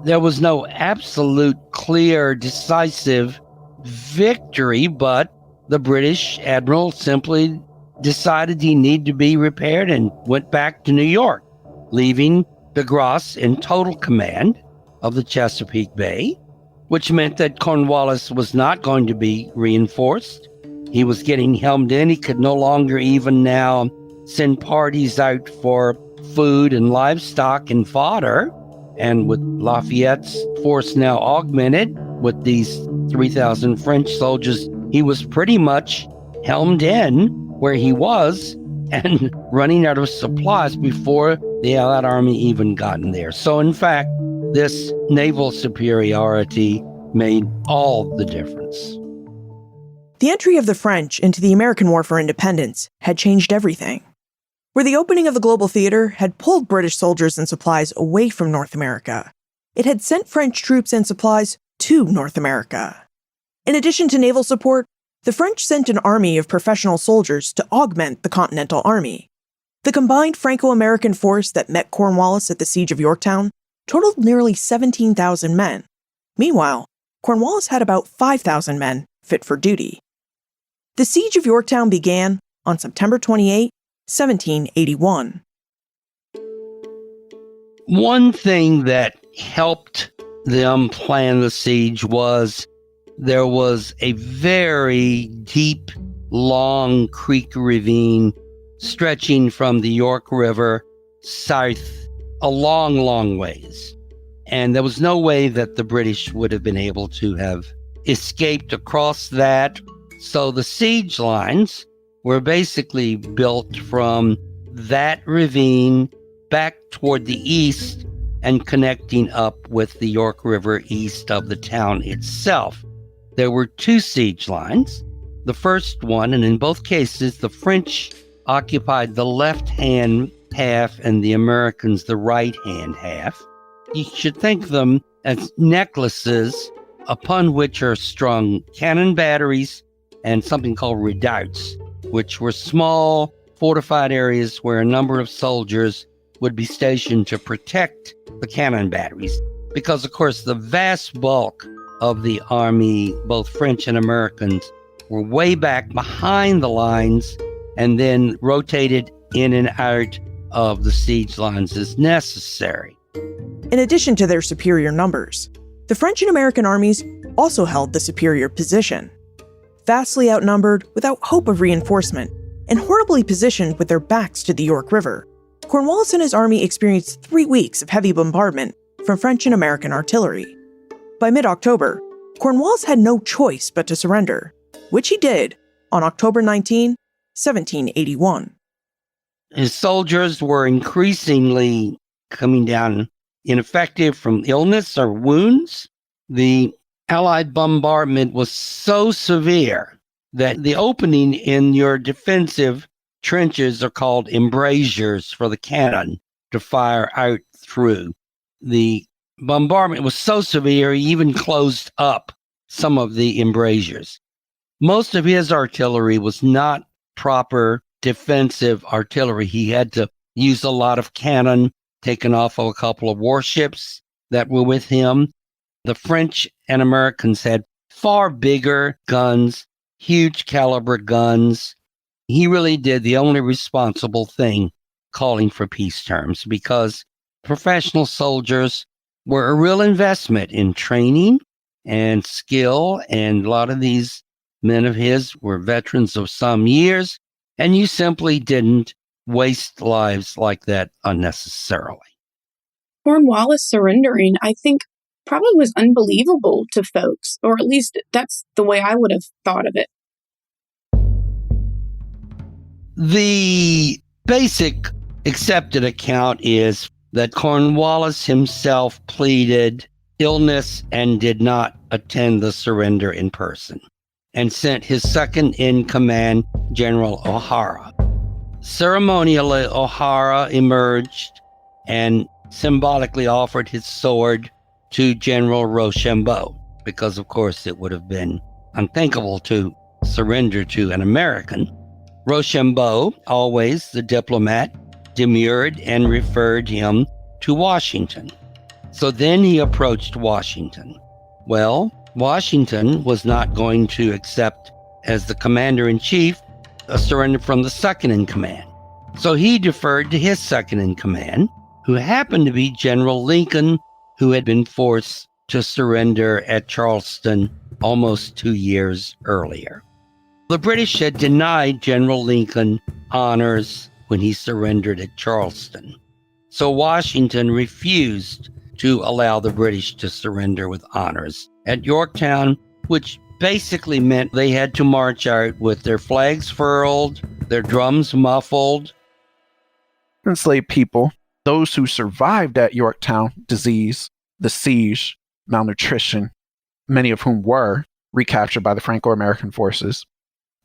There was no absolute, clear, decisive victory, but the British admiral simply decided he needed to be repaired and went back to New York, leaving de Grasse in total command of the Chesapeake Bay, which meant that Cornwallis was not going to be reinforced. He was getting hemmed in. He could no longer even now send parties out for food and livestock and fodder. And with Lafayette's force now augmented with these 3,000 French soldiers, he was pretty much hemmed in where he was and running out of supplies before the Allied army even gotten there. So in fact, this naval superiority made all the difference. The entry of the French into the American War for Independence had changed everything. Where the opening of the global theater had pulled British soldiers and supplies away from North America, it had sent French troops and supplies to North America. In addition to naval support, the French sent an army of professional soldiers to augment the Continental Army. The combined Franco-American force that met Cornwallis at the Siege of Yorktown totaled nearly 17,000 men. Meanwhile, Cornwallis had about 5,000 men fit for duty. The Siege of Yorktown began on September 28, 1781. One thing that helped them plan the siege was there was a very deep, long creek ravine stretching from the York River south a long, long ways. And there was no way that the British would have been able to have escaped across that. So the siege lines were basically built from that ravine back toward the east and connecting up with the York River east of the town itself. There were two siege lines. The first one, and in both cases, the French occupied the left-hand half and the Americans the right-hand half. You should think of them as necklaces upon which are strung cannon batteries and something called redoubts, which were small fortified areas where a number of soldiers would be stationed to protect the cannon batteries. Because, of course, the vast bulk of the army, both French and Americans, were way back behind the lines and then rotated in and out of the siege lines as necessary. In addition to their superior numbers, the French and American armies also held the superior position. Vastly outnumbered, without hope of reinforcement, and horribly positioned with their backs to the York River, Cornwallis and his army experienced 3 weeks of heavy bombardment from French and American artillery. By mid-October, Cornwallis had no choice but to surrender, which he did on October 19, 1781. His soldiers were increasingly coming down ineffective from illness or wounds. The Allied bombardment was so severe that the opening in your defensive trenches are called embrasures for the cannon to fire out through. The bombardment was so severe, he even closed up some of the embrasures. Most of his artillery was not proper defensive artillery. He had to use a lot of cannon taken off of a couple of warships that were with him. The French and Americans had far bigger guns, huge caliber guns. He really did the only responsible thing, calling for peace terms, because professional soldiers were a real investment in training and skill, and a lot of these men of his were veterans of some years, and you simply didn't waste lives like that unnecessarily. Cornwallis surrendering, I think, probably was unbelievable to folks, or at least that's the way I would have thought of it. The basic accepted account is that Cornwallis himself pleaded illness and did not attend the surrender in person, and sent his second-in-command, General O'Hara. Ceremonially, O'Hara emerged and symbolically offered his sword to General Rochambeau, because, of course, it would have been unthinkable to surrender to an American. Rochambeau, always the diplomat, demurred and referred him to Washington. So then he approached Washington. Well, Washington was not going to accept, as the commander-in-chief, a surrender from the second-in-command. So he deferred to his second-in-command, who happened to be General Lincoln, who had been forced to surrender at Charleston almost 2 years earlier. The British had denied General Lincoln honors when he surrendered at Charleston. So Washington refused to allow the British to surrender with honors at Yorktown, which basically meant they had to march out with their flags furled, their drums muffled. Enslaved people, those who survived at Yorktown, disease, the siege, malnutrition, many of whom were recaptured by the Franco-American forces,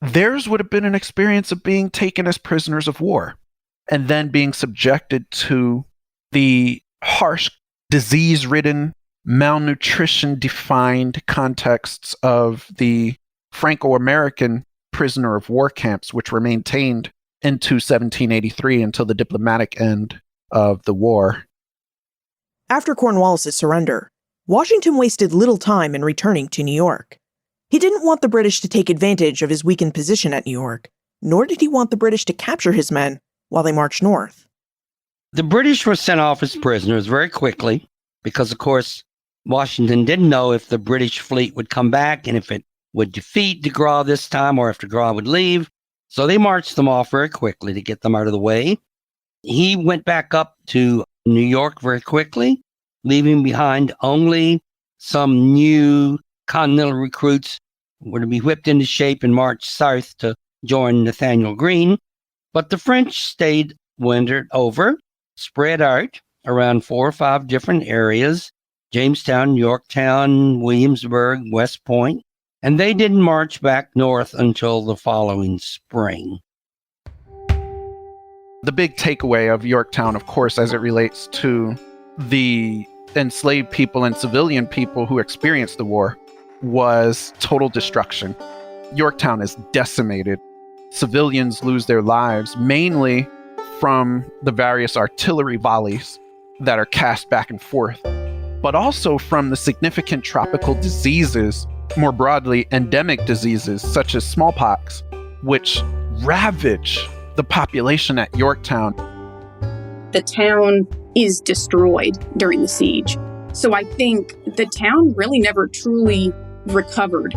theirs would have been an experience of being taken as prisoners of war and then being subjected to the harsh, disease-ridden, malnutrition-defined contexts of the Franco-American prisoner of war camps, which were maintained into 1783 until the diplomatic end of the war. After Cornwallis' surrender, Washington wasted little time in returning to New York. He didn't want the British to take advantage of his weakened position at New York, nor did he want the British to capture his men while they marched north. The British were sent off as prisoners very quickly because, of course, Washington didn't know if the British fleet would come back and if it would defeat de Grasse this time or if de Grasse would leave. So they marched them off very quickly to get them out of the way. He went back up to New York very quickly, leaving behind only some new Continental recruits who were to be whipped into shape and marched south to join Nathaniel Greene. But the French stayed wintered over, spread out around 4 or 5 different areas, Jamestown, Yorktown, Williamsburg, West Point, and they didn't march back north until the following spring. The big takeaway of Yorktown, of course, as it relates to the enslaved people and civilian people who experienced the war, was total destruction. Yorktown is decimated. Civilians lose their lives, mainly from the various artillery volleys that are cast back and forth, but also from the significant tropical diseases, more broadly endemic diseases such as smallpox, which ravage the population at Yorktown. The town is destroyed during the siege. So I think the town really never truly recovered.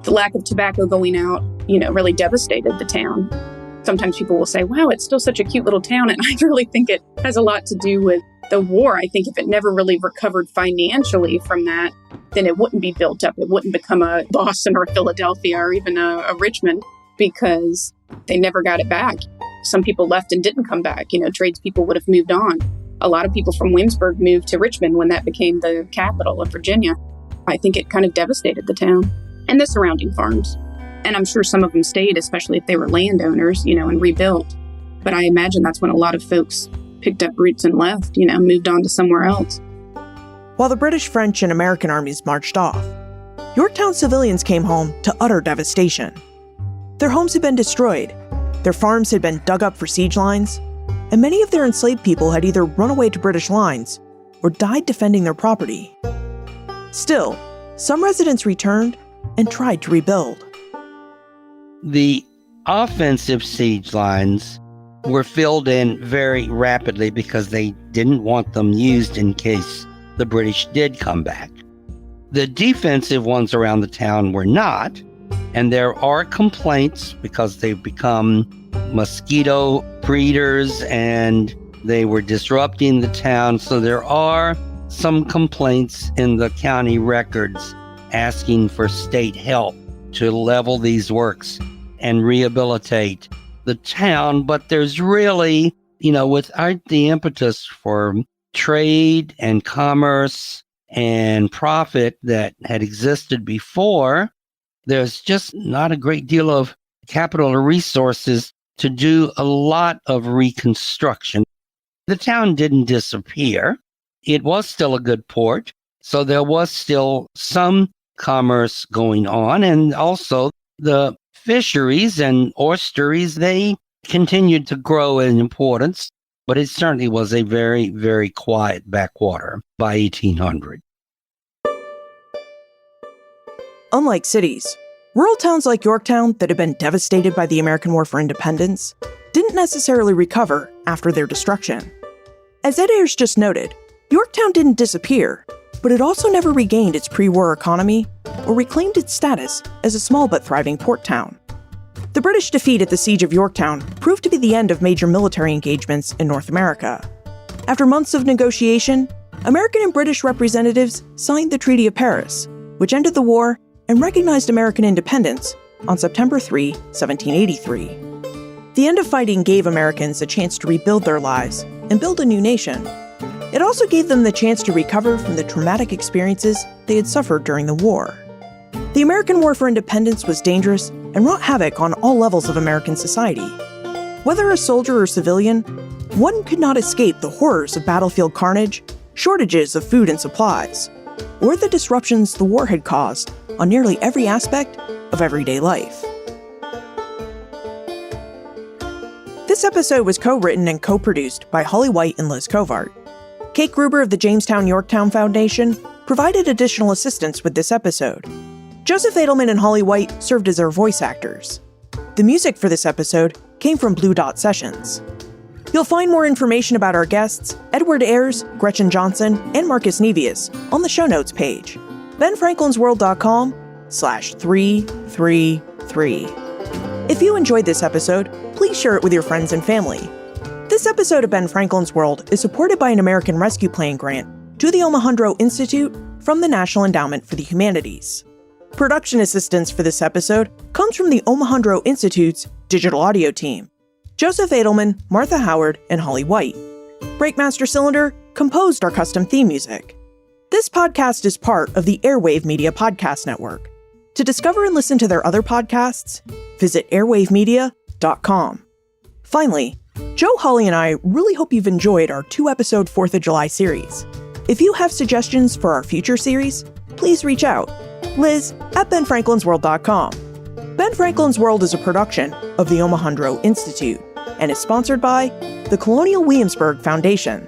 The lack of tobacco going out, really devastated the town. Sometimes people will say, wow, it's still such a cute little town. And I really think it has a lot to do with the war. I think if it never really recovered financially from that, then it wouldn't be built up. It wouldn't become a Boston or a Philadelphia or even a Richmond, because They never got it back. Some people left and didn't come back. Tradespeople would have moved on. A lot of people from Williamsburg moved to Richmond when that became the capital of Virginia. I think it kind of devastated the town and the surrounding farms. And I'm sure some of them stayed, especially if they were landowners, and rebuilt. But I imagine that's when a lot of folks picked up roots and left, moved on to somewhere else. While the British, French, and American armies marched off, Yorktown civilians came home to utter devastation. Their homes had been destroyed, their farms had been dug up for siege lines, and many of their enslaved people had either run away to British lines or died defending their property. Still, some residents returned and tried to rebuild. The offensive siege lines were filled in very rapidly because they didn't want them used in case the British did come back. The defensive ones around the town were not, and there are complaints because they've become mosquito breeders and they were disrupting the town. So there are some complaints in the county records asking for state help to level these works and rehabilitate the town. But there's really, without the impetus for trade and commerce and profit that had existed before, there's just not a great deal of capital or resources to do a lot of reconstruction. The town didn't disappear. It was still a good port, so there was still some commerce going on, and also the fisheries and oysteries, they continued to grow in importance, but it certainly was a very, very quiet backwater by 1800. Unlike cities, rural towns like Yorktown that had been devastated by the American War for Independence didn't necessarily recover after their destruction. As Ed Ayers just noted, Yorktown didn't disappear, but it also never regained its pre-war economy or reclaimed its status as a small but thriving port town. The British defeat at the Siege of Yorktown proved to be the end of major military engagements in North America. After months of negotiation, American and British representatives signed the Treaty of Paris, which ended the war and recognized American independence on September 3, 1783. The end of fighting gave Americans a chance to rebuild their lives and build a new nation. It also gave them the chance to recover from the traumatic experiences they had suffered during the war. The American War for Independence was dangerous and wrought havoc on all levels of American society. Whether a soldier or civilian, one could not escape the horrors of battlefield carnage, shortages of food and supplies, or the disruptions the war had caused on nearly every aspect of everyday life. This episode was co-written and co-produced by Holly White and Liz Covart. Kate Gruber of the Jamestown Yorktown Foundation provided additional assistance with this episode. Joseph Edelman and Holly White served as our voice actors. The music for this episode came from Blue Dot Sessions. You'll find more information about our guests, Edward Ayers, Gretchen Johnson, and Marcus Nevius on the show notes page, benfranklinsworld.com/333. If you enjoyed this episode, please share it with your friends and family. This episode of Ben Franklin's World is supported by an American Rescue Plan grant to the Omohundro Institute from the National Endowment for the Humanities. Production assistance for this episode comes from the Omohundro Institute's digital audio team, Joseph Edelman, Martha Howard, and Holly White. Breakmaster Cylinder composed our custom theme music. This podcast is part of the Airwave Media Podcast Network. To discover and listen to their other podcasts, visit airwavemedia.com. Finally, Joe, Holly, and I really hope you've enjoyed our 2-episode 4th of July series. If you have suggestions for our future series, please reach out. Liz at benfranklinsworld.com. Ben Franklin's World is a production of the Omohundro Institute and is sponsored by the Colonial Williamsburg Foundation.